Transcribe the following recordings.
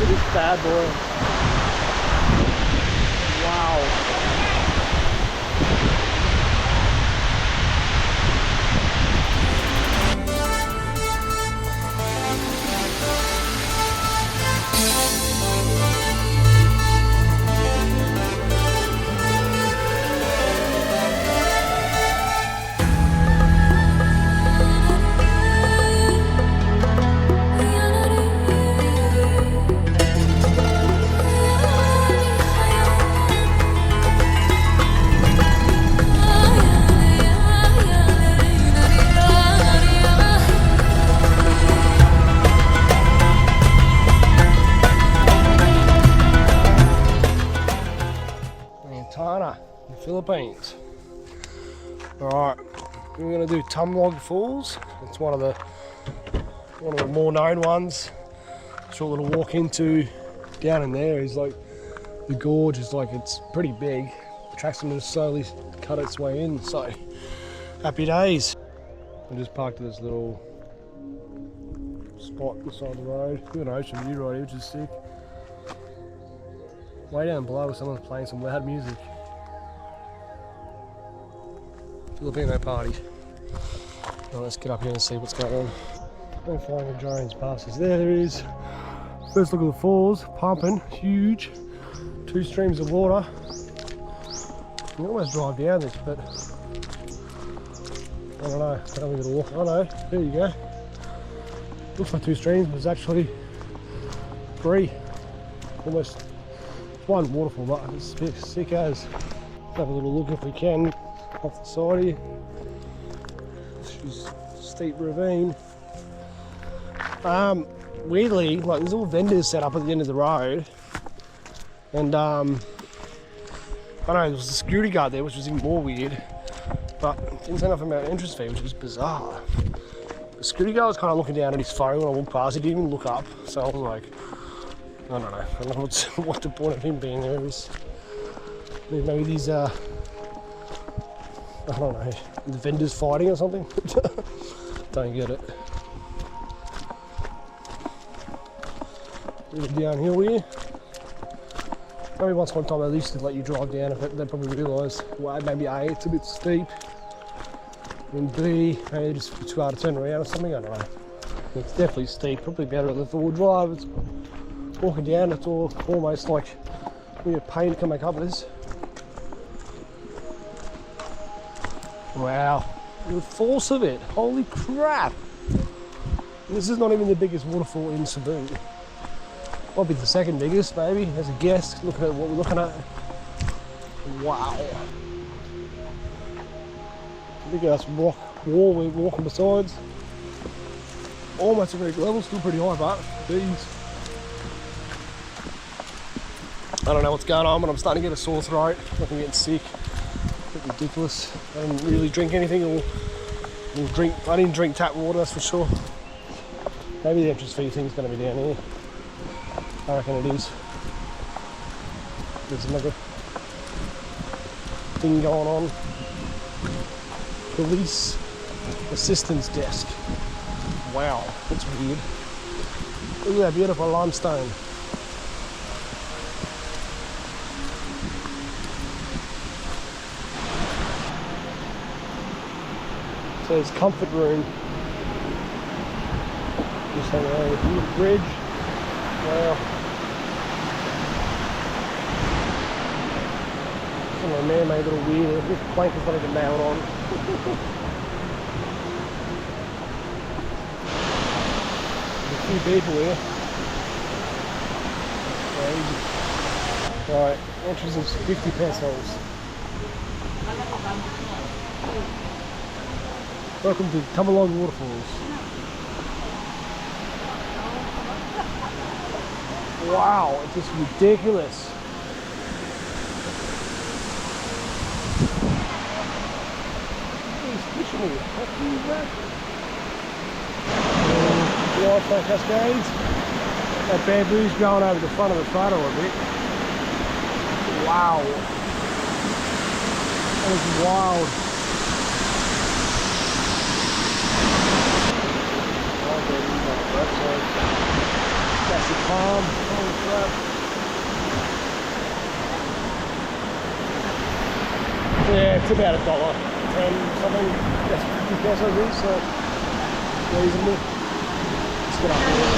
this bad boy. Wow. Philippines. Alright, we're going to do Tumalog Falls. It's one of the more known ones. Short little walk into down in there is like the gorge is like it's pretty big. The track's going to slowly cut its way in, so happy days. I just parked at this little spot beside the road. Got an ocean view right here, which is sick. Way down below, someone's playing some loud music. Filipino party. Well, let's get up here and see what's going on. I'm flying a drones past us. There it is. First look at the falls, pumping, huge. 2 streams of water. You can almost drive down this, but I don't know. I don't think it'll walk. Oh no, there you go. Looks like 2 streams, but it's actually 3. Almost 1 waterfall, but it's sick as. Let's have a little look if we can. Off the side here. She's steep ravine. Weirdly, like there's all vendors set up at the end of the road, and I don't know, there was a security guard there, which was even more weird. But didn't say nothing about an entrance fee, which was bizarre. The security guard was kind of looking down at his phone when I walked past. He didn't even look up, so I was like, I don't know. I don't know what the point of him being there is. Maybe these I don't know, the vendors fighting or something? Don't get it. A little downhill here. Maybe once upon a time at least they'd let you drive down it, but they probably realise, well, maybe A, it's a bit steep, and B, maybe just too hard to turn around or something, I don't know. It's definitely steep, probably better than 4-wheel drive. It's walking down, it's almost like we have pain to come back up with this. Wow, the force of it, holy crap! This is not even the biggest waterfall in Cebu. Might be the 2nd biggest, maybe, as a guess, looking at what we're looking at. Wow. Big ass rock wall we're walking besides. Almost at rig level, still pretty high, but geez. I don't know what's going on, but I'm starting to get a sore throat. I'm getting sick. Ridiculous. I didn't really drink anything or drink. I didn't drink tap water, that's for sure. Maybe the entrance fee thing's going to be down here. I reckon it is. There's another thing going on. Police assistance desk. Wow, that's weird. Look at that beautiful limestone. So there's comfort room. Just hanging over here, bridge. Wow. Some of the man-made little weird. This plank is not even nailed on. There's a few people here. Right, entrance is 50 pesos. Welcome to Tumalog Waterfalls. Wow, it's just ridiculous. He's fishing here. How cool is that? The Waterfall Cascades. That bamboo's going over the front of the photo a bit. Wow. That was wild. That's a palm. Holy it's about $1.10 something. That's 50 pesos is, so reasonable. Let's get up there.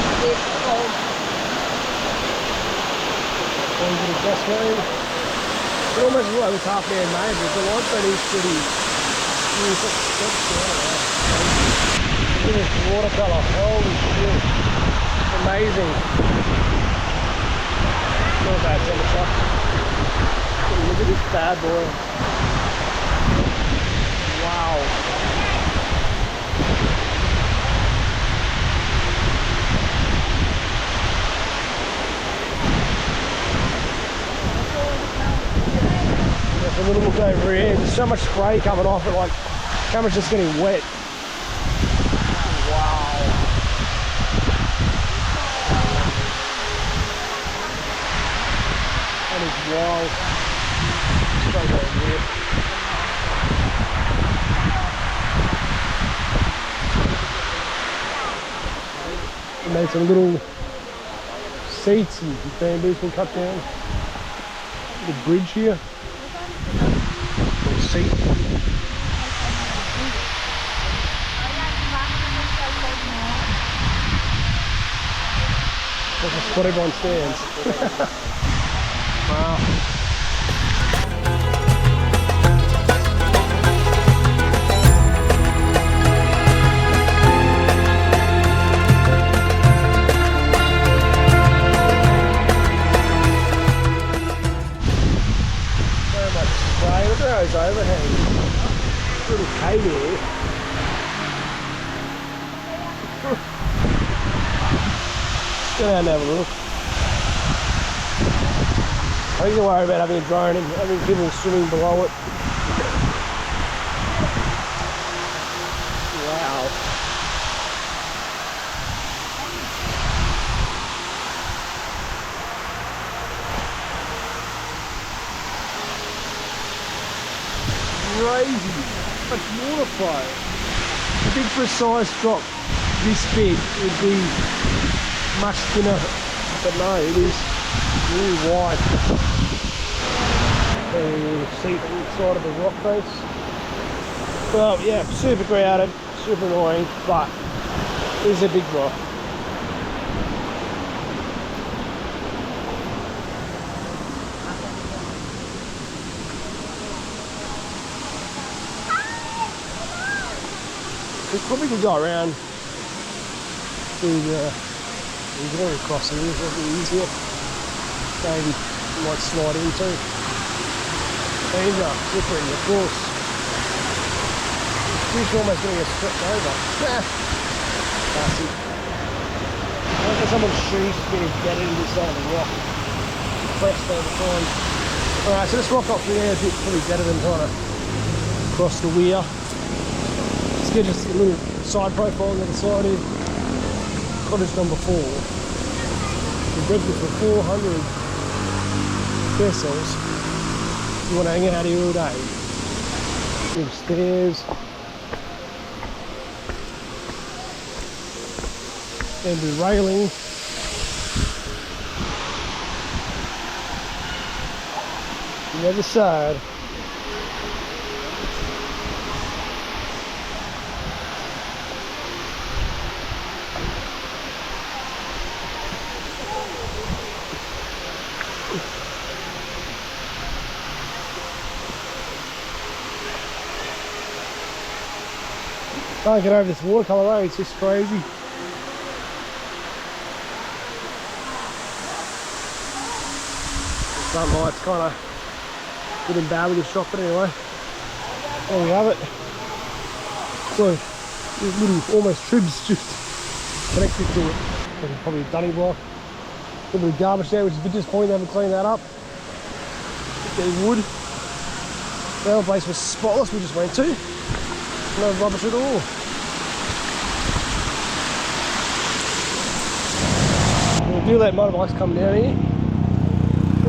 Going to the Peso. It almost looks like it's half man-made, but the light that is pretty. Look at this watercolour. Holy shit! Amazing. Not a bad temperature. Look at this bad boy. Wow. There's a little look over here. There's so much spray coming off it, like the camera's just getting wet. Wow. That is wild. Straight over here. We made some little seats and bamboos been cut down. The bridge here. Little seat. That's a spot everyone stands. Wow. Look at those overhangs. Little cave here. Go down and have a look. I think you worry about having a drone and having people swimming below it. Wow. Crazy. Much water flow. I think for a size drop this big it would be much thinner, but no, it is really wide. And you can see the inside of the rock face. Well, yeah, super crowded, super annoying, but it is a big rock. We probably could go around to the water crossing, it would be easier. Maybe you might slide into. Danger, slippery, of course. Fish almost getting us swept over. Classic. I think someone's shoes getting embedded in this side of the rock. Pressed over time. Alright, so this rock option there is probably better than trying to cross the weir. Let's get just a little side profile on the other side here. Cottage number 4. We rented for 400 pesos. You want to hang out here all day. Little stairs. Bamboo railing. The other side. Can't get over this watercolour road, it's just crazy. The sunlight's kind of good and bad with this shot, but anyway, there we have it. So, these little almost tribs just connected to it. There's probably a dunning block. A little bit of garbage there, which is a bit disappointing they haven't cleaned that up. There's wood. The other place was spotless, we just went to. No rubbish at all. We do let motorbikes come down here.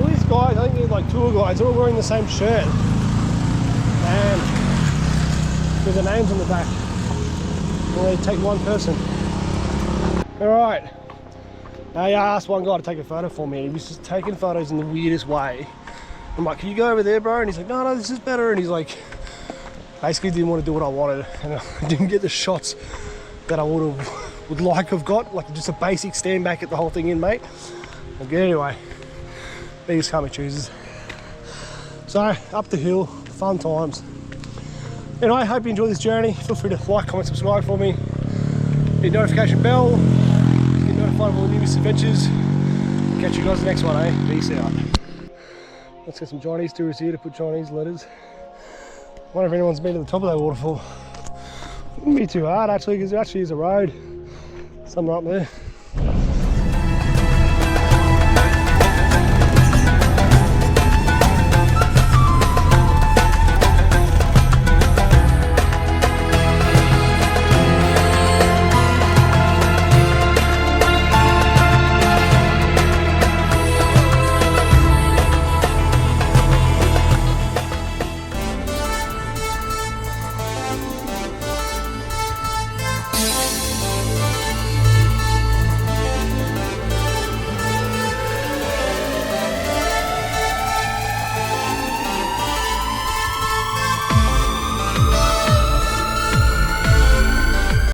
All these guys, I think they're like tour guides, they're all wearing the same shirt. And with the names on the back. Well, they take one person. Alright. Now I asked one guy to take a photo for me. He was just taking photos in the weirdest way. I'm like, can you go over there, bro? And he's like, no, this is better. And he's like basically didn't want to do what I wanted, and I didn't get the shots that I would like have got, like just a basic stand back at the whole thing in, mate. Okay, anyway, biggest can't be choosers. So up the hill, fun times. Anyway, I hope you enjoy this journey. Feel free to like, comment, subscribe for me. Hit notification bell. Get notified of all the newest adventures. Catch you guys in the next one, eh? Peace out. Let's get some Chinese tourists here to put Chinese letters. Wonder if anyone's been to the top of that waterfall. Wouldn't be too hard actually, because there actually is a road somewhere up there.